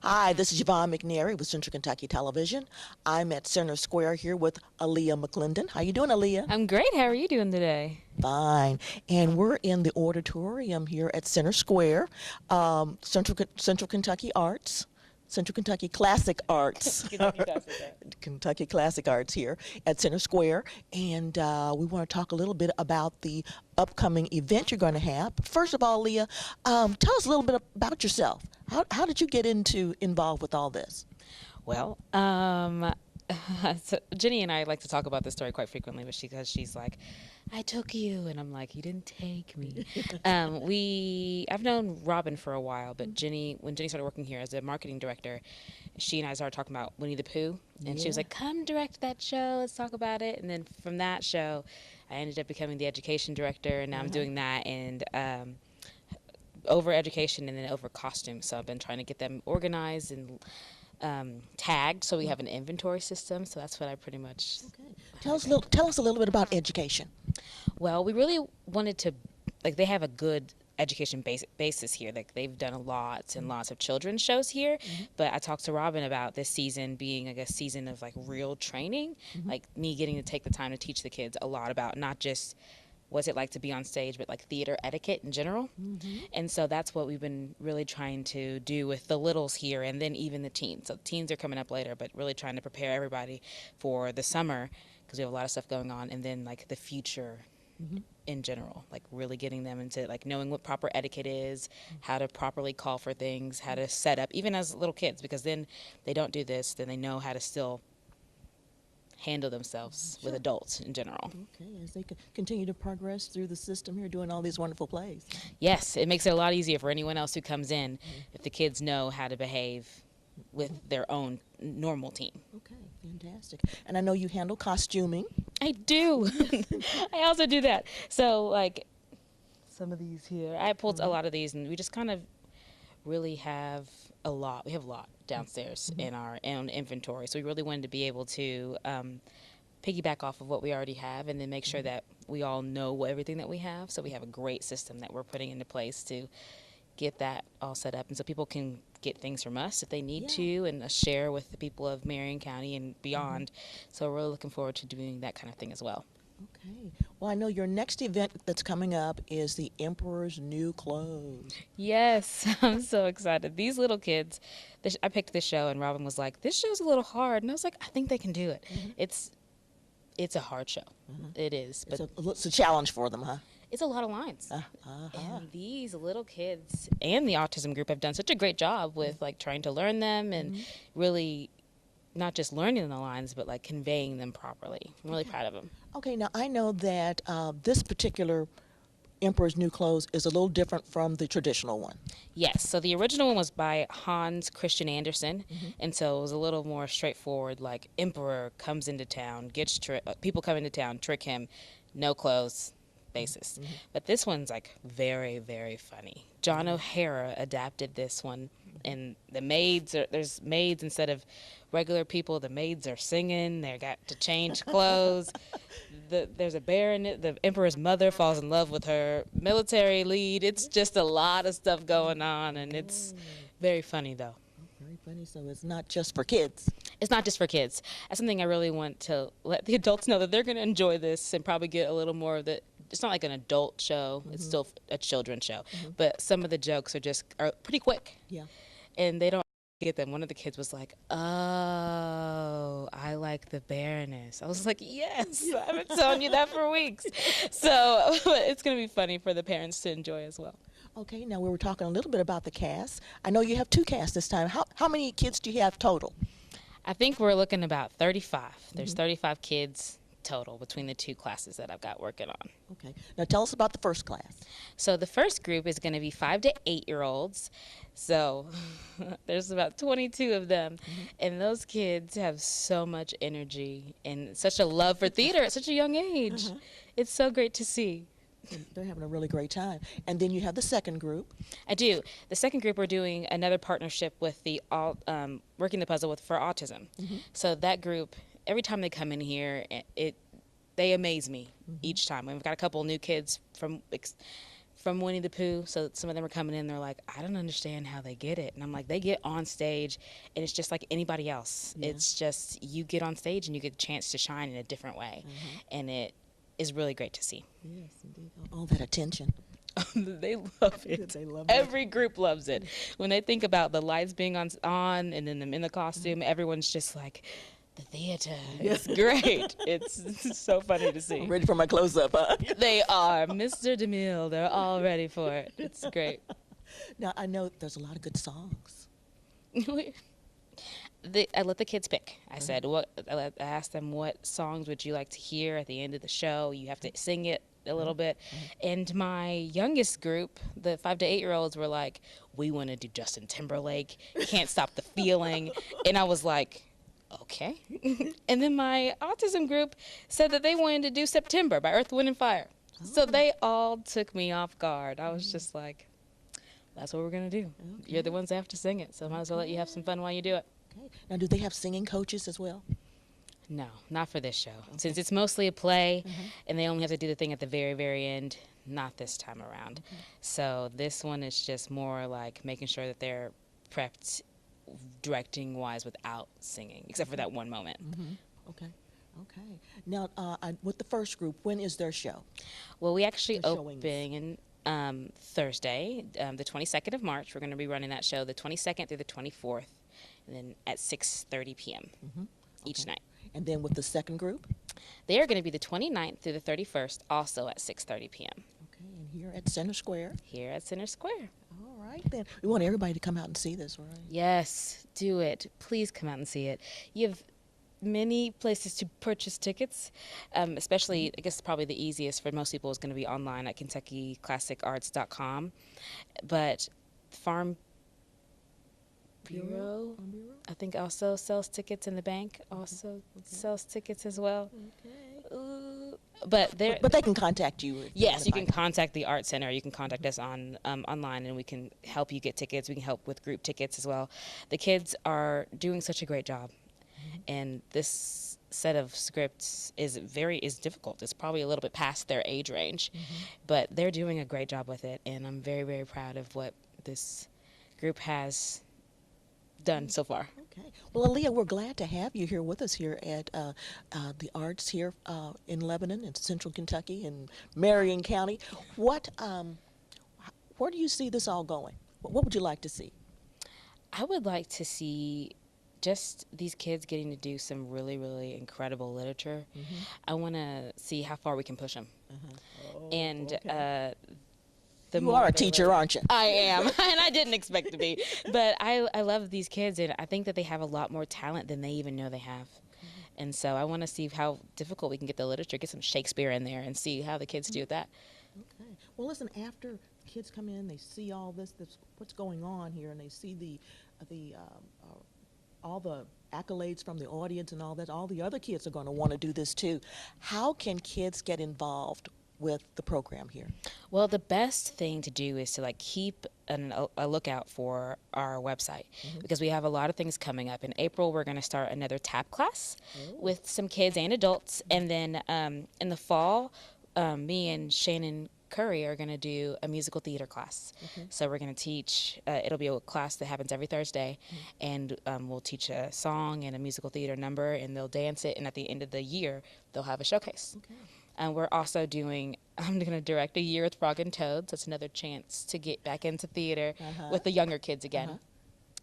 Hi, this is Yvonne McNary with Central Kentucky Television. I'm at Center Square here with Aaliyah McClendon. How you doing, Aaliyah? I'm great. How are you doing today? Fine. And we're in the auditorium here at Center Square, Central Kentucky Arts. Central Kentucky Classic Arts. Kentucky Classic Art. Kentucky Classic Arts here at Center Square. And we want to talk a little bit about the upcoming event you're going to have. First of all, Leah, tell us a little bit about yourself. How did you get involved with all this? Well, so Jenny and I like to talk about this story quite frequently, but because she's like, "I took you," and I'm like, "You didn't take me." I've known Robin for a while, but when Jenny started working here as a marketing director, she and I started talking about Winnie the Pooh, and she was like, "Come direct that show. Let's talk about it." And then from that show, I ended up becoming the education director, and now I'm doing that and over education and then over costumes. So I've been trying to get them organized and tagged so we have an inventory system. So that's what I pretty much. Okay. Tell us a little bit about education. Well, we really wanted to, like, they have a good education basis here. Like, they've done lots and lots of children's shows here. But I talked to Robin about this season being like a season of like real training, like me getting to take the time to teach the kids a lot about not just what's it like to be on stage, but like theater etiquette in general. And so that's what we've been really trying to do with the littles here, and then even the teens. So the teens are coming up later, but really trying to prepare everybody for the summer because we have a lot of stuff going on, and then like the future in general, like really getting them into like knowing what proper etiquette is, how to properly call for things, how to set up, even as little kids, because then they don't do this, then they know how to still handle themselves with adults in general. Okay, as they continue to progress through the system here, doing all these wonderful plays. Yes, it makes it a lot easier for anyone else who comes in if the kids know how to behave with their own normal team. Okay, fantastic. And I know you handle costuming. I do. I also do that. So like some of these here, I pulled a lot of these, and we just kind of really have a lot. We have a lot downstairs in our own inventory. So we really wanted to be able to piggyback off of what we already have, and then make sure that we all know everything that we have. So we have a great system that we're putting into place to get that all set up, and so people can get things from us if they need to, and share with the people of Marion County and beyond. So we're really looking forward to doing that kind of thing as well. Okay. Well, I know your next event that's coming up is the Emperor's New Clothes. Yes, I'm so excited. These little kids, I picked this show, and Robin was like, "This show's a little hard," and I was like, "I think they can do it." It's a hard show. It is, but It's a challenge for them, huh? it's a lot of lines. And these little kids and the autism group have done such a great job with like trying to learn them and really not just learning the lines, but like conveying them properly. I'm really proud of them. Okay, now I know that this particular Emperor's New Clothes is a little different from the traditional one. Yes, so the original one was by Hans Christian Andersen, and so it was a little more straightforward, like Emperor comes into town, people come into town, trick him, no clothes basis. But this one's like very, very funny. John O'Hara adapted this one, and there's maids instead of regular people. The maids are singing, they got to change clothes. There's a baronet, the emperor's mother falls in love with her military lead. It's just a lot of stuff going on, and it's very funny though. Very funny. So it's not just for kids. It's not just for kids. That's something I really want to let the adults know, that they're going to enjoy this and probably get a little more of the. It's not like an adult show. It's still a children's show. But some of the jokes are pretty quick. Yeah. And they don't get them. One of the kids was like, "Oh, I like the Baroness." I was like, "Yes, I've been telling you that for weeks." So it's going to be funny for the parents to enjoy as well. Okay, now we were talking a little bit about the cast. I know you have two casts this time. How many kids do you have total? I think we're looking about 35. There's 35 kids total between the two classes that I've got working on. Okay. Now tell us about the first class. So the first group is going to be 5 to 8-year-olds. So there's about 22 of them. And those kids have so much energy and such a love for theater at such a young age. It's so great to see. And they're having a really great time. And then you have the second group. I do. The second group, we're doing another partnership with the Working the Puzzle for Autism. So that group, every time they come in here, they amaze me each time. We've got a couple new kids from Winnie the Pooh. So some of them are coming in. They're like, I don't understand how they get it. And I'm like, they get on stage, and it's just like anybody else. Yeah. It's just you get on stage and you get a chance to shine in a different way, and it is really great to see. Yes, indeed. All that attention. They love it. They love it. Every group loves it. When they think about the lights being on and then them in the costume, everyone's just like, the theater. It's great. It's so funny to see. Ready for my close-up, huh? They are. Mr. DeMille, they're all ready for it. It's great. Now, I know there's a lot of good songs. I let the kids pick. I said, I asked them, what songs would you like to hear at the end of the show? You have to sing it a little bit. And my youngest group, the 5 to 8-year-olds, were like, we want to do Justin Timberlake. Can't Stop the Feeling. And I was like, okay. And then my autism group said that they wanted to do September by Earth, Wind, and Fire. So they all took me off guard. I was just like, that's what we're going to do. Okay. You're the ones that have to sing it, so I might as well let you have some fun while you do it. Okay. Now, do they have singing coaches as well? No, not for this show. Since it's mostly a play and they only have to do the thing at the very, very end, not this time around. So this one is just more like making sure that they're prepped directing-wise without singing, except for that one moment. Okay. Okay. Now, with the first group, when is their show? Well, we actually The showings. open Thursday, the 22nd of March. We're going to be running that show the 22nd through the 24th, and then at 6:30 p.m. Each night. And then with the second group? They are going to be the 29th through the 31st, also at 6:30 p.m. Okay, and here at Center Square? Here at Center Square. All right, then. We want everybody to come out and see this, right? Yes, do it. Please come out and see it. You have many places to purchase tickets, especially, I guess probably the easiest for most people is going to be online at KentuckyClassicArts.com. But Farm Bureau, I think, also sells tickets, in the bank also sells tickets as well. Okay. But But they can contact you. If yes, you wanna can find contact the Art Center. You can contact us on online, and we can help you get tickets. We can help with group tickets as well. The kids are doing such a great job, and this set of scripts is difficult. It's probably a little bit past their age range, but they're doing a great job with it, and I'm very, very proud of what this group has done so far. Okay. Well, Aaliyah, we're glad to have you here with us here at the Arts here in Lebanon, in Central Kentucky, in Marion County. Where do you see this all going? What would you like to see? I would like to see just these kids getting to do some really, really incredible literature. I want to see how far we can push them. And You are a teacher, aren't you? I am, and I didn't expect to be. But I love these kids, and I think that they have a lot more talent than they even know they have. And so I want to see how difficult we can get the literature, get some Shakespeare in there, and see how the kids do with that. Okay. Well, listen, after kids come in, they see all this what's going on here, and they see all the accolades from the audience and all that. All the other kids are going to want to do this too. How can kids get involved with the program here? Well, the best thing to do is to keep a lookout for our website, because we have a lot of things coming up. In April, we're going to start another tap class with some kids and adults, and then in the fall, me and Shannon Curry are going to do a musical theater class. So we're going to teach, it'll be a class that happens every Thursday, and we'll teach a song and a musical theater number, and they'll dance it, and at the end of the year, they'll have a showcase. And we're also I'm going to direct A Year with Frog and Toads. That's another chance to get back into theater with the younger kids again.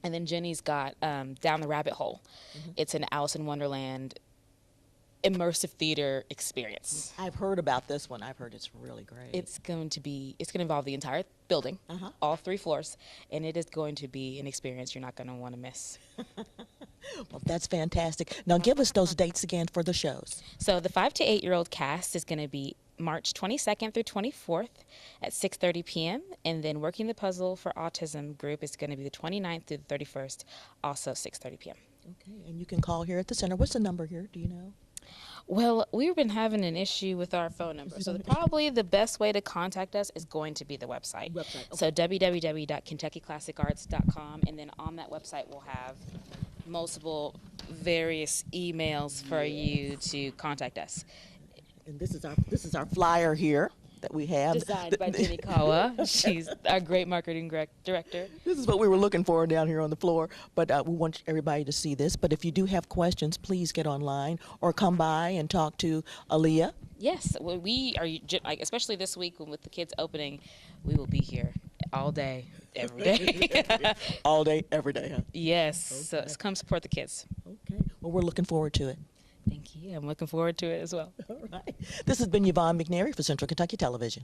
And then Jenny's got Down the Rabbit Hole. It's an Alice in Wonderland immersive theater experience. I've heard about this one. I've heard it's really great. It's going to involve the entire building, all 3 floors, and it is going to be an experience you're not going to want to miss. Well, that's fantastic. Now, give us those dates again for the shows. So the 5 to 8-year-old cast is going to be March 22nd through 24th at 6:30 p.m. And then Working the Puzzle for Autism group is going to be the 29th through the 31st, also 6:30 p.m. Okay, and you can call here at the center. What's the number here? Do you know? Well, we've been having an issue with our phone number, so probably the best way to contact us is going to be the website. So www.KentuckyClassicArts.com, and then on that website we'll have multiple various emails for you to contact us. And this is our flyer here. that we have. Designed by Jenny Kawa. She's our great marketing director. This is what we were looking for down here on the floor, but we want everybody to see this. But if you do have questions, please get online or come by and talk to Aaliyah. Yes, well, we are, like, especially this week with the kids opening, we will be here all day, every day. All day, every day, huh? Yes, Okay. so come support the kids. Okay. Well, we're looking forward to it. Thank you. I'm looking forward to it as well. All right. This has been Yvonne McNary for Central Kentucky Television.